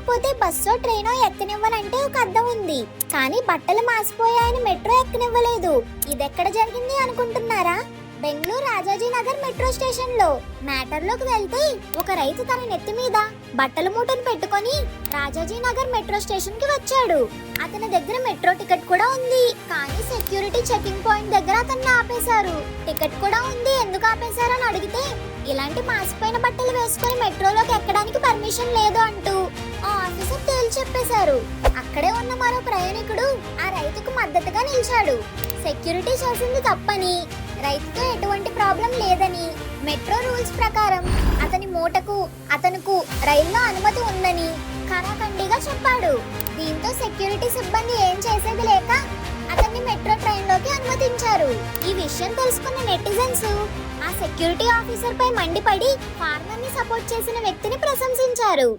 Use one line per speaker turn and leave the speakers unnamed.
లేకపోతే బస్సో ట్రైనో ఎక్కనివ్వనంటే ఒక అర్థం ఉంది. కానీ బట్టలు మాసిపోయాయని మెట్రో ఎక్కనివ్వలేదు. ఇదెక్కడ జరిగింది అనుకుంటున్నారా? బెంగళూరు రాజాజీనగర్ మెట్రో స్టేషన్ లో. మ్యాటర్ లోకి వెళ్తే ఒక రైతు తన నెత్తి మీద బట్టల మూటను పెట్టుకొని రాజాజీనగర్ మెట్రో స్టేషన్ కి వచ్చాడు. అతని దగ్గర మెట్రో టికెట్ కూడా ఉంది. కానీ సెక్యూరిటీ చెకింగ్ పాయింట్ దగ్గర అతన్ని ఆపేశారు. టికెట్ కూడా ఉంది, ఎందుకు ఆపేశారని అడిగితే ఇలాంటి మాసిపోయిన బట్టలు వేసుకొని మెట్రోలోకి ఎక్కడానికి పర్మిషన్ లేదు అంటూ ఆ ఆఫీసర్ తేల్చి చెప్పేశారు. అక్కడే ఉన్న మరో ప్రయాణికుడు ఆ రైతుకు మద్దతుగా నిలిచాడు. సెక్యూరిటీ చేసింది తప్పని, రైతుతో ఎటువంటి ప్రాబ్లం లేదని, మెట్రో రూల్స్ ప్రకారం అతని మూటకు అతనుకు రైల్లో అనుమతి ఉందని ఖరాఖండిగా చెప్పాడు. దీంతో సెక్యూరిటీ సిబ్బంది ఏం చేసేది లేక అతన్ని మెట్రో ట్రైన్ లోకి అనుమతించారు. ఈ విషయం తెలుసుకున్న నెటిజన్స్ ఆ సెక్యూరిటీ ఆఫీసర్ పై మండిపడి ఫార్మర్ ని సపోర్ట్ చేసిన వ్యక్తిని ప్రశంసించారు.